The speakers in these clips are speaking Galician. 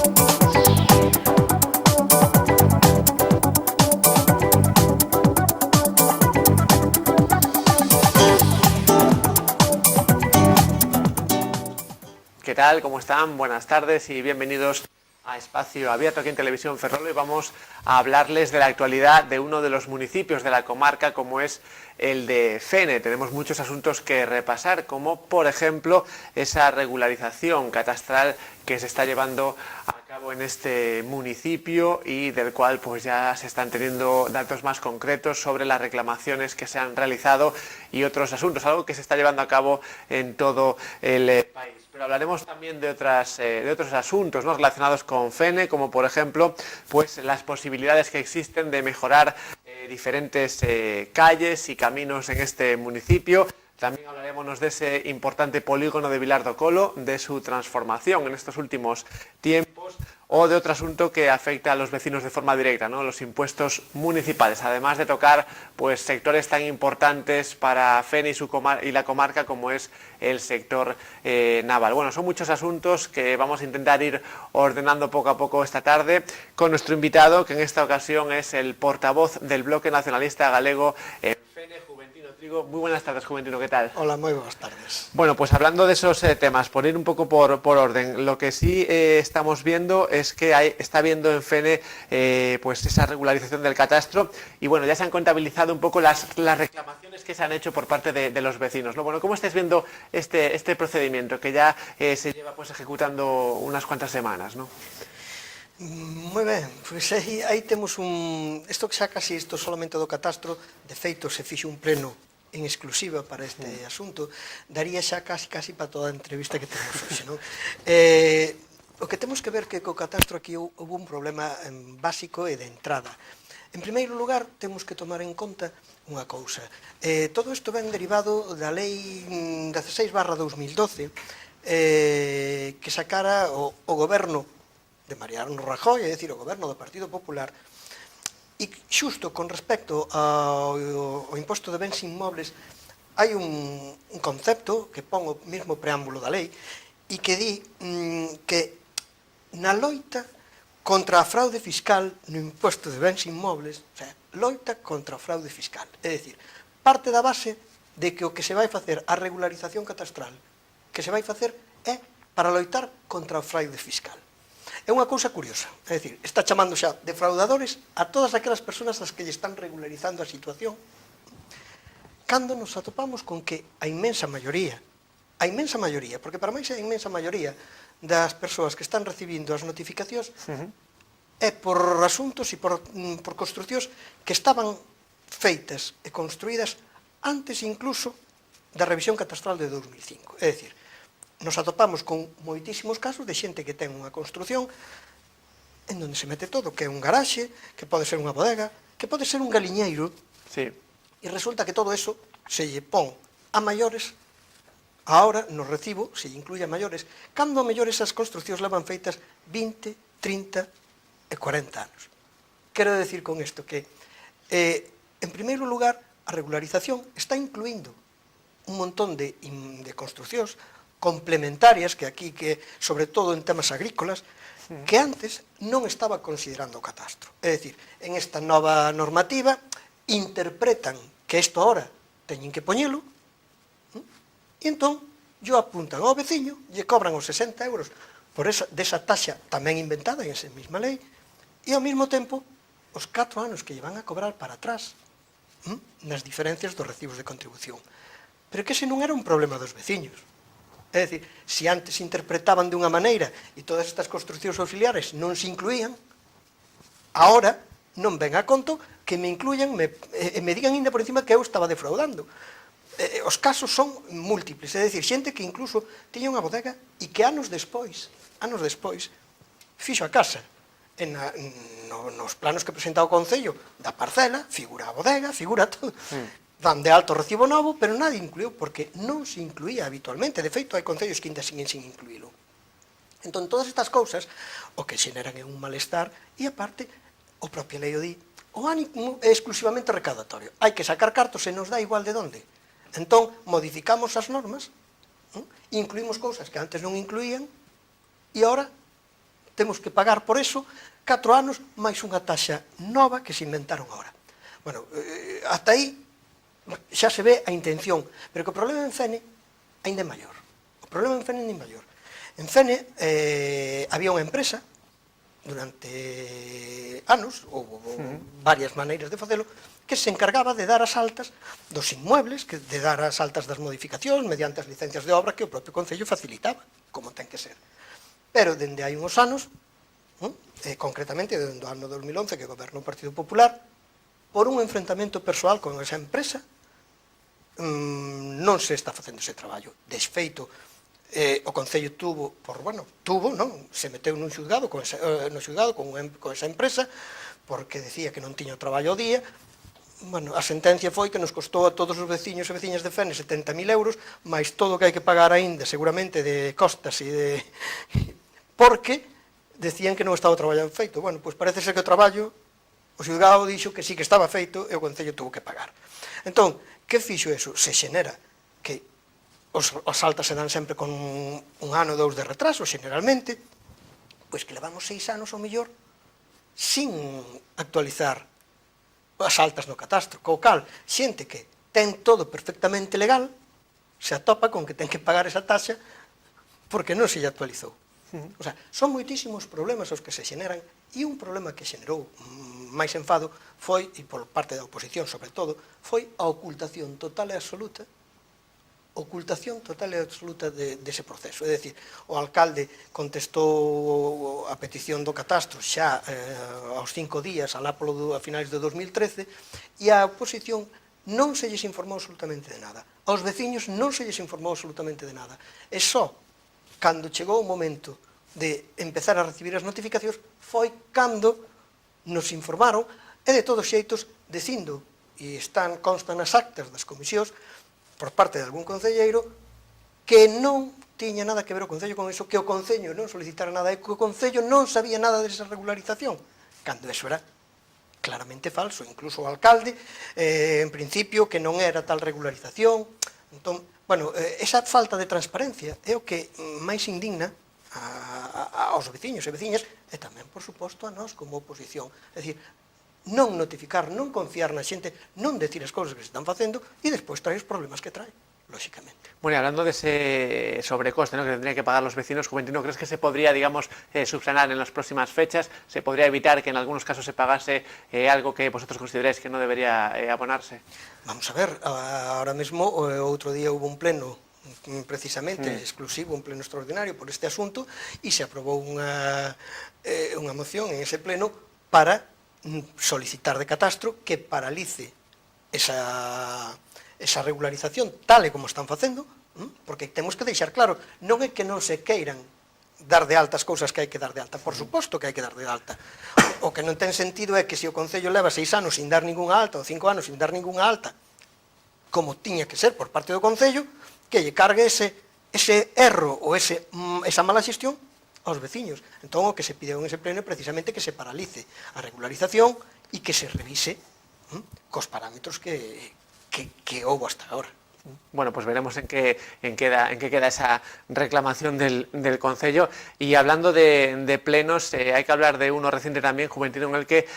¿Qué tal? ¿Cómo están? Buenas tardes y bienvenidos a Espacio Abierto aquí en Televisión Ferrol. Y vamos a hablarles de la actualidad de uno de los municipios de la comarca, como es el de Fene. Tenemos muchos asuntos que repasar, como por ejemplo esa regularización catastral que se está llevando a cabo en este municipio y del cual pues ya se están teniendo datos más concretos sobre las reclamaciones que se han realizado y otros asuntos, algo que se está llevando a cabo en todo el país. Pero hablaremos también de otros asuntos, ¿no?, relacionados con Fene, como por ejemplo pues las posibilidades que existen de mejorar diferentes calles y caminos en este municipio. También hablaremos de ese importante polígono de Vilar do Colo, de su transformación en estos últimos tiempos, o de otro asunto que afecta a los vecinos de forma directa, ¿no?, los impuestos municipales, además de tocar pues sectores tan importantes para Fene y la comarca como es el sector naval. Bueno, son muchos asuntos que vamos a intentar ir ordenando poco a poco esta tarde con nuestro invitado, que en esta ocasión es el portavoz del Bloque Nacionalista Galego en Fene, Juventino Trigo. Muy buenas tardes, Juventino, ¿qué tal? Hola, muy buenas tardes. Bueno, pues hablando de esos temas, por ir un poco por orden, lo que sí estamos viendo es que está habiendo en Fene pues esa regularización del catastro y bueno, ya se han contabilizado un poco las reclamaciones que se han hecho por parte de los vecinos, ¿no? Bueno, ¿cómo estáis viendo este procedimiento que ya se lleva pues ejecutando unas cuantas semanas, ¿no? Moi ben, pois aí temos isto que xa casi isto solamente do catastro, de feito se fixe un pleno en exclusiva para este asunto, daría xa casi para toda a entrevista que temos hoxe, non? O que temos que ver que co catastro aquí houve un problema básico e de entrada. En primeiro lugar, temos que tomar en conta unha cousa. Todo isto ven derivado da lei 16/2012 que sacara o goberno de Mariano Rajoy, é dicir, o goberno do Partido Popular, e xusto con respecto ao imposto de bens inmobles hai un concepto que pon o mesmo preámbulo da lei e que di que na loita contra a fraude fiscal no imposto de bens inmobles, o sea, loita contra a fraude fiscal, é dicir, parte da base de que o que se vai facer, a regularización catastral que se vai facer é para loitar contra o fraude fiscal. É unha cousa curiosa, é dicir, está chamando xa defraudadores a todas aquelas persoas as que lle están regularizando a situación, cando nos atopamos con que a inmensa maioría, porque para máis a inmensa maioría das persoas que están recibindo as notificacións é por asuntos e por construcións que estaban feitas e construídas antes incluso da revisión catastral de 2005, é dicir, nos atopamos con moitísimos casos de xente que ten unha construción en onde se mete todo, que é un garaxe, que pode ser unha bodega, que pode ser un galiñeiro, sí. E resulta que todo eso se lle pon a maiores, ahora no recibo se lle incluye a maiores, cando a maiores esas construcións levan feitas 20, 30 e 40 anos. Quero decir con isto que, en primeiro lugar, a regularización está incluindo un montón de construcións complementarias, que aquí, que sobre todo en temas agrícolas, que antes non estaba considerando o catastro. É dicir, en esta nova normativa interpretan que isto ahora teñen que poñelo, e entón yo apuntan ao veciño, lle cobran os 60 euros por desa taxa tamén inventada en esa mesma lei, e ao mesmo tempo os 4 anos que lle van a cobrar para atrás nas diferencias dos recibos de contribución. Pero que ese non era un problema dos veciños. É dicir, se antes interpretaban de unha maneira e todas estas construcións auxiliares non se incluían, agora non ven a conto que me incluyan e me digan ainda por encima que eu estaba defraudando. Os casos son múltiples, é dicir, xente que incluso tiña unha bodega e que anos despois, fixo a casa. Nos planos que presenta o Concello da parcela, figura a bodega, figura todo. Dan de alto recibo novo, pero nadie incluiu, porque non se incluía habitualmente. De feito, hai concellos que ainda siguen sin incluílo. Entón, todas estas cousas, o que xeneran é un malestar, e aparte, o propio lei o di, o ánimo é exclusivamente recaudatorio. Hai que sacar cartos e nos dá igual de onde. Entón, modificamos as normas, incluímos cousas que antes non incluían, e agora temos que pagar por eso 4 anos máis unha taxa nova que se inventaron agora. Bueno, ata aí xa se ve a intención, pero que o problema en Fene ainda é maior. O problema en Fene ainda é maior. En Fene había unha empresa durante anos, ou varias maneiras de facelo, que se encargaba de dar as altas dos inmuebles, de dar as altas das modificacións mediante as licencias de obra que o propio Concello facilitaba, como ten que ser. Pero dende hai uns anos, concretamente dende o ano 2011 que goberna o Partido Popular, por un enfrentamento persoal con esa empresa, non se está facendo ese traballo. Desfeito, o Concello se meteu nun xulgado con esa empresa, porque decía que non tiña o traballo ao día. Bueno, a sentencia foi que nos costou a todos os veciños e veciñas de Fene 70.000 euros, máis todo o que hai que pagar aínda, seguramente, de costas e de... porque decían que non estaba o traballo feito. Bueno, pois parece ser que o traballo, o xulgado dixo que sí que estaba feito e o Concello tuvo que pagar. Entón, que fixo eso? Se xenera que as altas se dan sempre con un ano ou 2 de retraso, generalmente, pois que levamos 6 anos ou mellor sin actualizar as altas no catastro, co cal, xente que ten todo perfectamente legal, se atopa con que ten que pagar esa taxa porque non se lle actualizou. O sea, son moitísimos problemas os que se xeneran, e un problema que xenerou máis enfado foi, e por parte da oposición sobre todo, foi a ocultación total e absoluta dese proceso. É dicir, o alcalde contestou a petición do catastro xa aos 5 días, a finais de 2013, e a oposición non se lles informou absolutamente de nada. Aos veciños non se lles informou absolutamente de nada. E só cando chegou o momento de empezar a recibir as notificacións foi cando nos informaron, e de todos xeitos dicindo, e constan nas actas das comisións por parte de algún concelleiro, que non tiña nada que ver o Concello con iso, que o Concello non solicitara nada, e que o Concello non sabía nada desa regularización, cando eso era claramente falso. Incluso o alcalde, en principio, que non era tal regularización. Entón, bueno, esa falta de transparencia é o que máis indigna aos veciños e veciñas, e tamén, por suposto, a nós como oposición. É dicir, non notificar, non confiar na xente, non decir as cousas que se están facendo e despois trae os problemas que trae, lóxicamente. Bueno, y hablando de ese sobrecoste, ¿no?, que tendrían que pagar los vecinos, Juventino, ¿crees que se podría, digamos, subsanar en las próximas fechas? ¿Se podría evitar que en algunos casos se pagase algo que vosotros consideráis que no debería abonarse? Vamos a ver, ahora mesmo, outro día hubo un pleno precisamente exclusivo, un pleno extraordinario por este asunto, e se aprobou unha moción en ese pleno para solicitar de catastro que paralice esa regularización tal e como están facendo, porque temos que deixar claro, non é que non se queiran dar de alta as cousas que hai que dar de alta, por suposto que hai que dar de alta. O que non ten sentido é que se o Concello leva 6 anos sin dar ningunha alta ou 5 anos sin dar ningunha alta, como tiña que ser por parte do Concello, que lle cargue ese erro ou esa mala xestión aos veciños. Entón, o que se pide en ese pleno é precisamente que se paralice a regularización e que se revise cos parámetros que houbo hasta agora. Bueno, pues veremos en qué queda esa reclamación del Concello. Y hablando de plenos, hay que hablar de uno reciente también, Juventino, en el que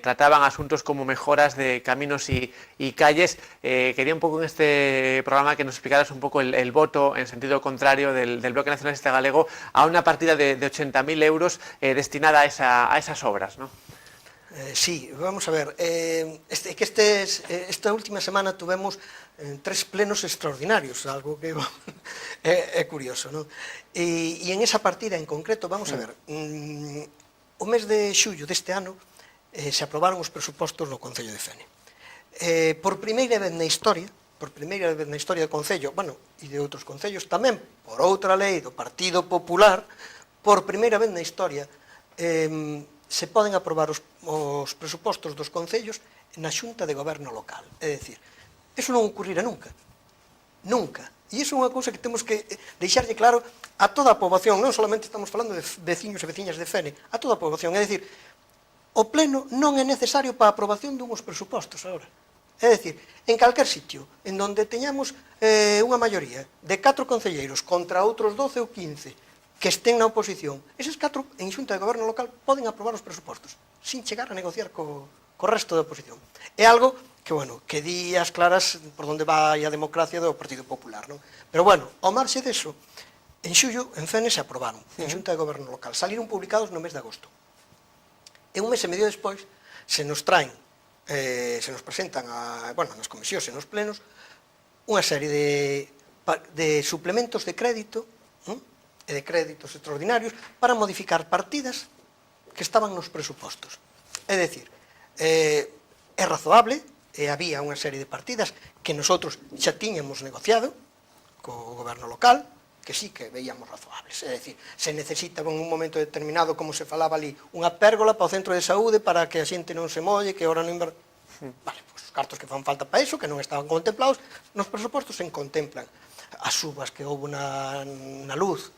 trataban asuntos como mejoras de caminos y calles. Quería un poco en este programa que nos explicaras un poco el voto en sentido contrario del Bloque Nacionalista Galego a una partida de 80.000 euros destinada a esas obras, ¿no? Sí, vamos a ver, esta última semana tuvemos 3 plenos extraordinarios, algo que é curioso, non? E en esa partida en concreto, vamos a ver, o mes de xullo deste ano se aprobaron os presupostos no Concello de Fene. Por primeira vez na historia do Concello, bueno, e de outros concellos tamén, por outra lei do Partido Popular, por primeira vez na historia, se poden aprobar os presupostos dos concellos na Xunta de Goberno local. É dicir, iso non ocurrira nunca. Nunca. E iso é unha cousa que temos que deixarlle claro a toda a poboación. Non solamente estamos falando de veciños e veciñas de Fene, a toda a poboación. É dicir, o pleno non é necesario para a aprobación dunhos presupostos agora. É dicir, en calquer sitio en donde teñamos unha maioría de 4 concelleiros contra outros 12 ou 15 que estén na oposición, eses 4 en Xunta de Goberno local poden aprobar os presupostos sin chegar a negociar co resto da oposición. É algo que, bueno, que di as claras por onde vai a democracia do Partido Popular, non? Pero, bueno, ao marxe deso, en xullo, en Fene, se aprobaron en Xunta de Goberno local. Saliron publicados no mes de agosto. E un mes e medio despois, se nos traen, se nos presentan nas comisións e nos plenos, unha serie de suplementos de crédito e de créditos extraordinarios para modificar partidas que estaban nos presupostos. É dicir, é razoable, e había unha serie de partidas que nosotros xa tiñamos negociado co goberno local, que sí que veíamos razoables. É dicir, se necesitaba en un momento determinado, como se falaba ali, unha pérgola para o centro de saúde para que a xente non se molle, que ora non... Vale, pois os cartos que fan falta para iso, que non estaban contemplados, nos presupostos se contemplan. As subas que houve na luz,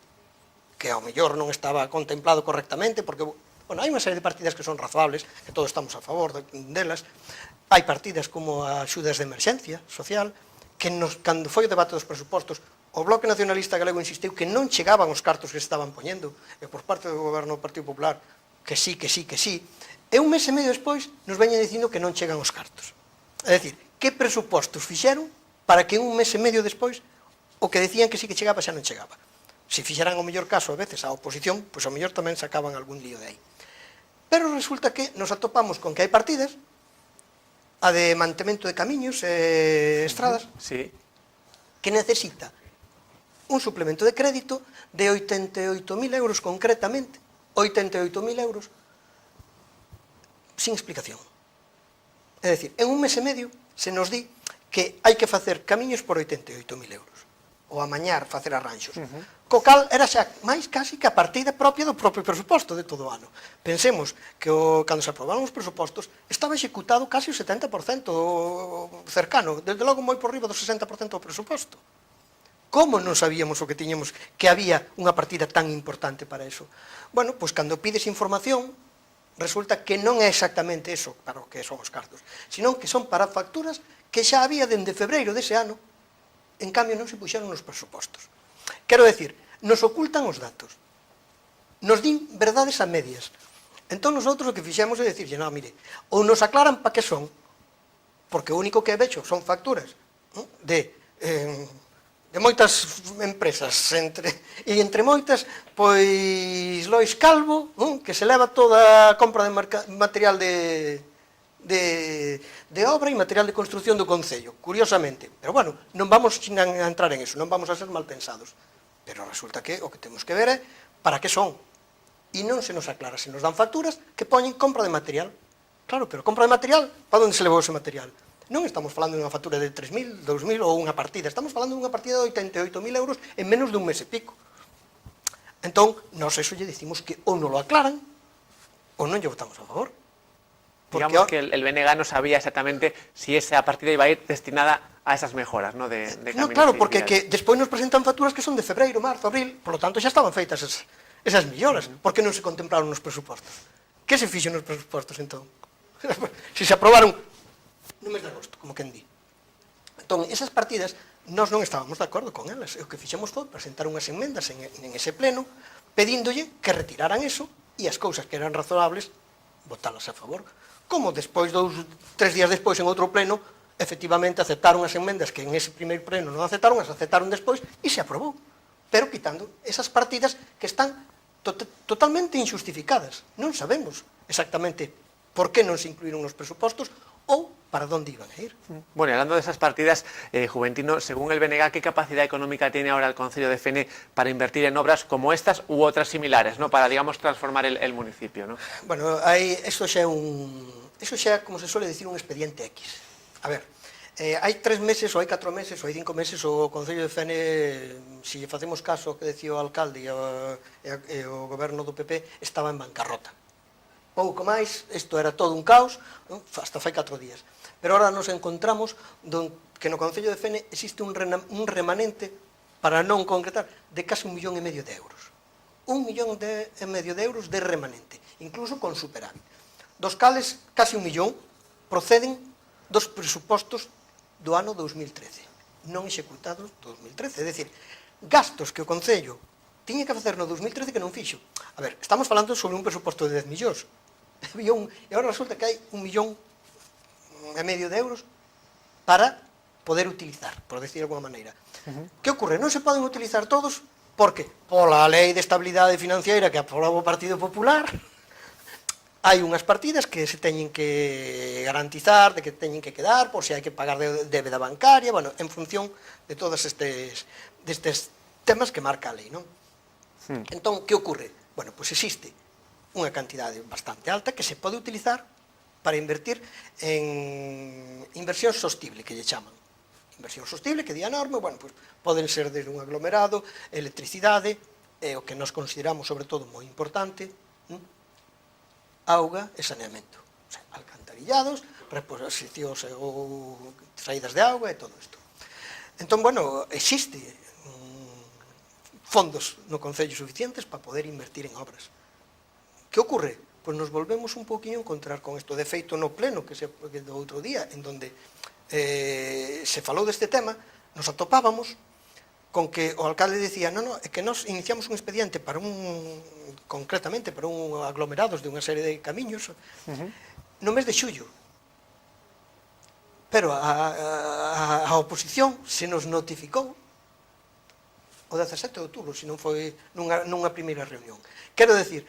que ao mellor non estaba contemplado correctamente, porque, bueno, hai unha serie de partidas que son razoables, que todos estamos a favor delas. Hai partidas como as axudas de emerxencia social, que cando foi o debate dos presupostos, o Bloque Nacionalista Galego insistiu que non chegaban os cartos que se estaban poñendo, e por parte do goberno do Partido Popular, que sí, que sí, que sí. E un mes e medio despois nos veñen dicindo que non chegan os cartos. É dicir, que presupostos fixeron para que un mes e medio despois o que decían que sí que chegaba xa non chegaba? Se fixeran o mellor caso a veces a oposición, pois ao mellor tamén sacaban algún lío de aí. Pero resulta que nos atopamos con que hai partidas, a de mantemento de camiños e estradas, que necesita un suplemento de crédito de 88.000 euros concretamente, 88.000 euros, sin explicación. É dicir, en un mes e medio se nos di que hai que facer camiños por 88.000 euros, ou amañar, facer arranxos. Co cal era xa máis casi que a partida propia do propio presuposto de todo o ano. Pensemos que cando se aprobaron os presupostos estaba executado casi o 70% cercano, desde logo moi por riba do 60% do presuposto. Como non sabíamos o que tiñamos, que había unha partida tan importante para eso? Bueno, pois cando pides información, resulta que non é exactamente eso para o que son os cartos, senón que son para facturas que xa había dende febreiro dese ano, en cambio non se puxeron nos presupostos. Quero decir, nos ocultan os datos, nos din verdades a medias. Entón, nosotros o que fixemos é dicirlle, non, mire, ou nos aclaran para que son, porque o único que vexo son facturas de moitas empresas, e entre moitas, pois Lois Calvo, que se leva toda a compra de material de obra e material de construcción do Concello, curiosamente. Pero, bueno, non vamos a entrar en eso, non vamos a ser mal pensados. Pero resulta que o que temos que ver é para que son. E non se nos aclara, se nos dan facturas que poñen compra de material. Claro, pero compra de material, para onde se levou ese material? Non estamos falando de unha factura de 3.000, 2.000 ou unha partida, estamos falando de unha partida de 88.000 euros en menos dun mes e pico. Entón, nós eso lle dicimos que ou non lo aclaran ou non lle votamos a favor. Digamos que el BNG no sabía exactamente si esa partida iba a ir destinada a esas mejoras, ¿no? De no, claro, porque despois nos presentan facturas que son de febreiro, marzo, abril, por lo tanto xa estaban feitas esas melloras. Por que non se contemplaron nos presupostos? Que se fixo nos presupostos, entón? Se se aprobaron no mes de agosto, como quen di. Entón, esas partidas, nós non estábamos de acordo con elas. O que fixemos foi presentar unhas enmendas en ese pleno, pedíndolle que retiraran eso e as cousas que eran razoables, votalas a favor. Como despois, 3 días despois, en outro pleno, efectivamente aceptaron as enmendas que en ese primeiro pleno non aceptaron, as aceptaron despois e se aprobou. Pero quitando esas partidas que están totalmente injustificadas. Non sabemos exactamente por que non se incluíron nos presupostos ou para dónde iban a ir. Bueno, y hablando de esas partidas, Juventino, según el BNG, ¿qué capacidad económica tiene ahora el Concello de Fene para invertir en obras como estas u otras similares, ¿no? Para, digamos, transformar el municipio, ¿no? Bueno, eso xa, como se suele decir, un expediente X. A ver, hai 3 meses, ou hai 4 meses, ou hai 5 meses, o Concello de Fene, se facemos caso que decía o alcalde e o goberno do PP, estaba en bancarrota. Pouco máis, isto era todo un caos, hasta fai 4 días. Pero ahora nos encontramos que no Concello de Fene existe un remanente, para non concretar, de casi 1,5 millón de euros. 1,5 millón de euros de remanente, incluso con superávit. Dos cales, casi 1 millón, proceden dos presupostos do ano 2013, non executados do 2013. É dicir, gastos que o Concello tiña que facer no 2013 que non fixo. A ver, estamos falando sobre un presuposto de 10 millóns. E agora resulta que hai 1,5 millón de euros para poder utilizar, por decir de alguma maneira. Que ocorre? Non se poden utilizar todos porque pola lei de estabilidade financiera que aprobou o Partido Popular hai unhas partidas que se teñen que garantizar, de que teñen que quedar, por se hai que pagar débeda bancaria, bueno, en función de todos destes temas que marca a lei, non? Entón, que ocorre? Bueno, pois existe unha cantidade bastante alta que se pode utilizar para invertir en inversión sostible, que lle chaman. Inversión sostible, que di a norma, bueno, pois poden ser desde un aglomerado, electricidade, e o que nos consideramos sobre todo moi importante, auga e saneamento. O sea, alcantarillados, reposicións ou saídas de auga e todo isto. Entón, bueno, existe fondos no Concello suficientes para poder invertir en obras. Que ocorre? Pois nos volvemos un poquinho a encontrar con isto. De feito, no pleno que do outro día, en donde se falou deste tema, nos atopábamos con que o alcalde dicía é que nos iniciamos un expediente para concretamente para un aglomerados de unha serie de camiños no mes de xullo, pero a oposición se nos notificou o 17 de outubro, se non foi nunha primeira reunión. Quero decir,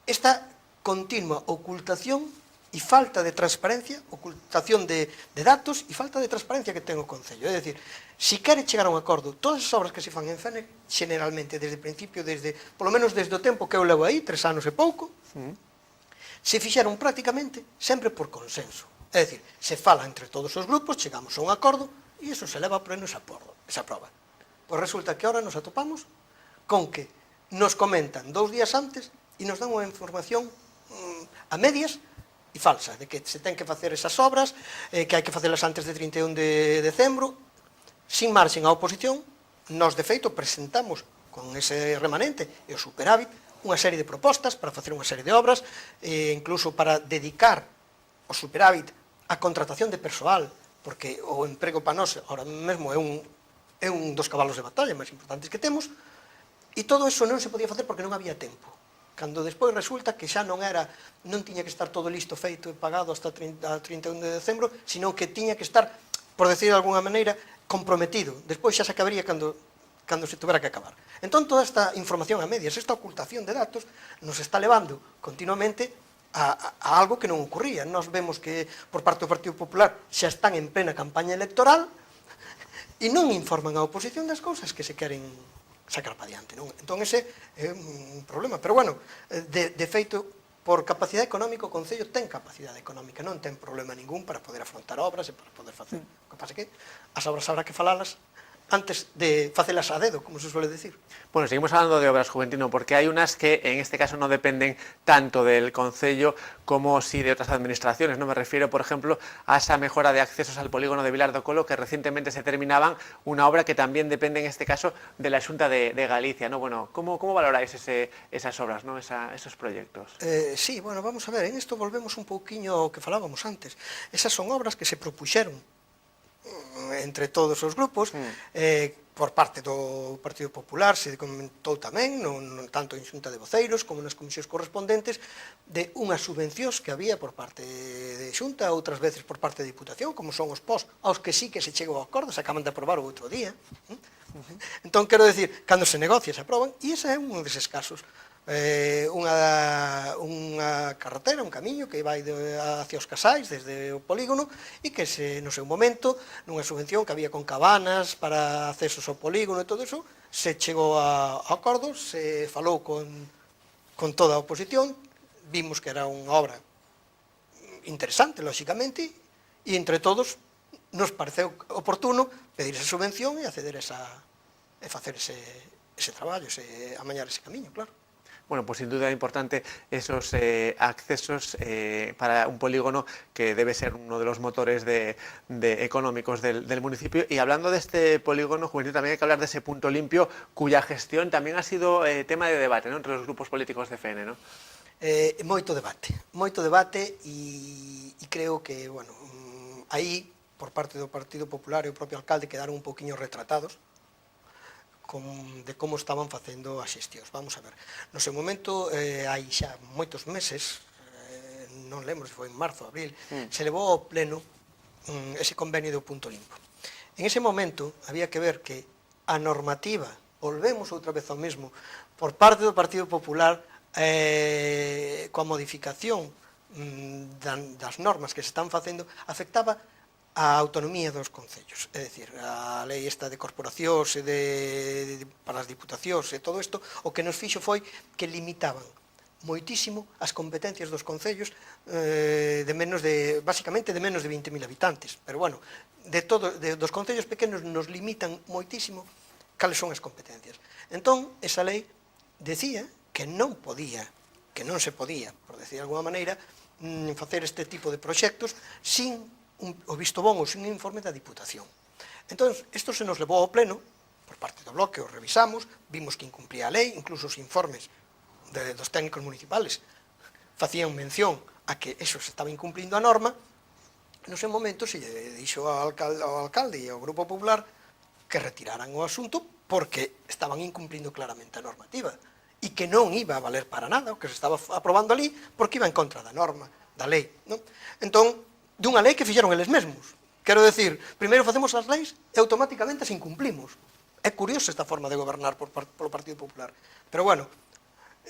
esta continua ocultación e falta de transparencia, ocultación de datos e falta de transparencia que ten o Concello. É dicir, se quere chegar a un acordo, todas as obras que se fan en FENEC, generalmente, desde o principio, polo menos desde o tempo que eu levo aí, 3 anos e pouco, se fixeron prácticamente sempre por consenso. É dicir, se fala entre todos os grupos, chegamos a un acordo e iso se leva a pleno e se aproba. Pois resulta que ahora nos atopamos con que nos comentan 2 días antes e nos dan unha información a medias e falsa, de que se ten que facer esas obras, que hai que facelas antes de 31 de decembro, sin marxen á oposición. Nos, de feito, presentamos con ese remanente e o superávit unha serie de propostas para facer unha serie de obras, incluso para dedicar o superávit a contratación de persoal, porque o emprego para nós ahora mesmo é un dos cabalos de batalla máis importantes que temos, e todo iso non se podía facer porque non había tempo. Cando despois resulta que xa non tiña que estar todo listo, feito e pagado hasta 31 de decembro, sino que tiña que estar, por decir de alguna maneira, comprometido. Despois xa se acabaría cando se tuvera que acabar. Entón, toda esta información a medias, esta ocultación de datos, nos está levando continuamente a algo que non ocurría. Nos vemos que, por parte do Partido Popular, xa están en plena campaña electoral e non informan a oposición das cousas que se queren sacar para diante, non? Entón ese é un problema, pero bueno, de feito, por capacidade económica, o Concello ten capacidade económica, non ten problema ningún para poder afrontar obras e para poder facer. O que pasa é que as obras habrá que falalas antes de facelas a dedo, como se suele decir. Bueno, seguimos hablando de obras, Juventino, porque hay unas que en este caso no dependen tanto del Concello como sí de otras administraciones, ¿no? Me refiero, por ejemplo, a esa mejora de accesos al polígono de Vilar do Colo, que recientemente se terminaban, una obra que también depende en este caso de la Xunta de Galicia, ¿no? Bueno, ¿cómo valoráis esas obras, ¿no? Esos proyectos? Sí, bueno, vamos a ver, en isto volvemos un pouquiño ao que falábamos antes. Esas son obras que se propuxeron entre todos os grupos, por parte do Partido Popular se comentou tamén, non tanto en Xunta de Voceiros como nas comisións correspondentes, de unhas subvencións que había por parte de Xunta, outras veces por parte de Diputación, como son os POS, aos que sí que se chegou a acordo, se acaban de aprobar o outro día. Entón, quero decir, cando se negocia, se aproban, e ese é un deses casos. Unha carretera, un camiño que vai hacia os Casais desde o polígono e que no seu momento, nunha subvención que había con cabanas para accesos ao polígono e todo iso, se chegou a acordos, se falou con toda a oposición, vimos que era unha obra interesante, lóxicamente, e entre todos nos pareceu oportuno pedir esa subvención e acceder e facer ese traballo, amañar ese camiño, claro. Bueno, pues sin duda importante esos accesos para un polígono que debe ser uno de los motores económicos del municipio. Y hablando de este polígono, Juventud, también hay que hablar de ese punto limpio, cuya gestión también ha sido tema de debate, ¿no?, entre los grupos políticos de FN, ¿no? Moito debate e creo que, bueno, aí, por parte do Partido Popular e o propio alcalde quedaron un poquinho retratados, de como estaban facendo as xestións. Vamos a ver, no seu momento, hai xa moitos meses, non lembro se foi en marzo, abril, se levou ao pleno ese convenio do punto limpo. En ese momento había que ver que a normativa, volvemos outra vez ao mesmo, por parte do Partido Popular, coa modificación das normas que se están facendo, afectaba a autonomía dos concellos, é dicir, a lei esta de corporacións e para as diputacións e todo isto, o que nos fixo foi que limitaban moitísimo as competencias dos concellos basicamente de menos de 20.000 habitantes, pero bueno, dos concellos pequenos nos limitan moitísimo cales son as competencias. Entón, esa lei decía que non se podía, por decir de alguma maneira, facer este tipo de proxectos sin o visto bon ou sin informe da Diputación. Entón, isto se nos levou ao pleno, por parte do bloque, o revisamos, vimos que incumpría a lei, incluso os informes dos técnicos municipales facían mención a que eso se estaba incumplindo a norma. No seu momento se lle dixo ao alcalde e ao Grupo Popular que retiraran o asunto porque estaban incumplindo claramente a normativa e que non iba a valer para nada o que se estaba aprobando ali porque iba en contra da norma, da lei. Entón, dunha lei que fixeron eles mesmos. Quero decir, primeiro facemos as leis e automáticamente as incumplimos. É curioso esta forma de gobernar polo Partido Popular. Pero bueno,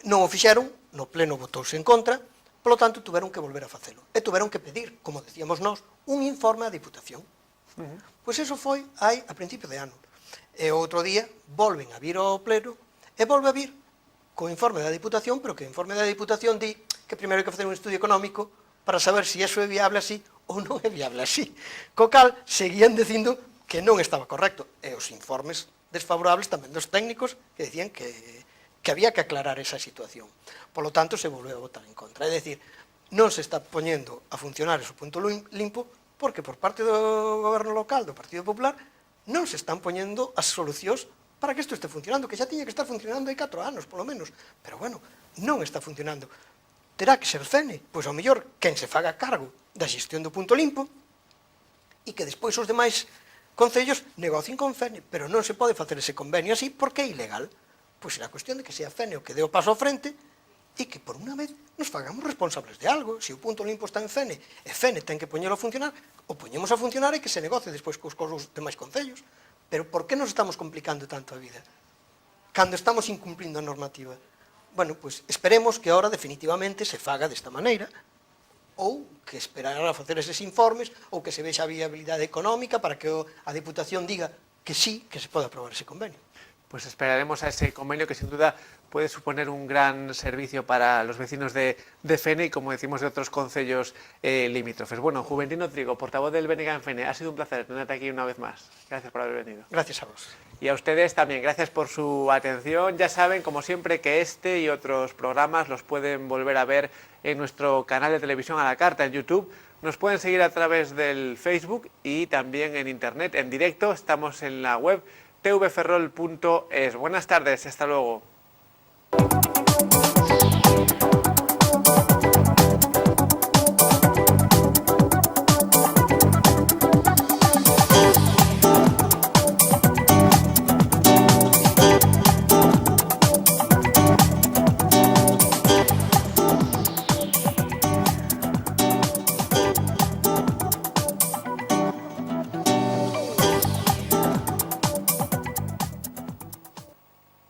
non o fixeron, no pleno votouse en contra, polo tanto, tuveron que volver a facelo. E tuveron que pedir, como decíamos nós, un informe á Diputación. Pois eso foi a principio de ano. E outro día volven a vir ao pleno e volve a vir co informe da Diputación, pero que o informe da Diputación di que primeiro hai que facer un estudio económico para saber se iso é viable así ou non é viable así. Co cal, seguían dicindo que non estaba correcto. E os informes desfavorables tamén dos técnicos que decían que había que aclarar esa situación. Por lo tanto, se volveu a votar en contra. É dicir, non se está poñendo a funcionar ese punto limpo porque por parte do goberno local, do Partido Popular, non se están poñendo as solucións para que isto este funcionando, que xa tiña que estar funcionando hai 4 anos, polo menos. Pero bueno, non está funcionando. Terá que ser FENE, pois ao mellor quen se faga cargo da xestión do punto limpo e que despois os demais concellos negocien con FENE, pero non se pode facer ese convenio así porque é ilegal. Pois será cuestión de que sea FENE o que dé o paso ao frente e que por unha vez nos fagamos responsables de algo. Se o punto limpo está en FENE e FENE ten que poñelo a funcionar, o poñemos a funcionar e que se negocie despois cos demais concellos. Pero por que nos estamos complicando tanto a vida cando estamos incumplindo a normativa? Bueno, pois esperemos que ahora definitivamente se faga desta maneira, ou que esperar a facer eses informes, ou que se vexa a viabilidade económica para que a Diputación diga que sí, que se pode aprobar ese convenio. Pues esperaremos a ese convenio que sin duda puede suponer un gran servicio para los vecinos de Fene y, como decimos, de otros concellos limítrofes. Bueno, Juventino Trigo, portavoz del BNG en Fene, ha sido un placer tenerte aquí una vez más. Gracias por haber venido. Gracias a vos. Y a ustedes también, gracias por su atención. Ya saben, como siempre, que este y otros programas los pueden volver a ver en nuestro canal de televisión a la carta en YouTube. Nos pueden seguir a través del Facebook y también en Internet, en directo. Estamos en la web tvferrol.es. Buenas tardes, hasta luego.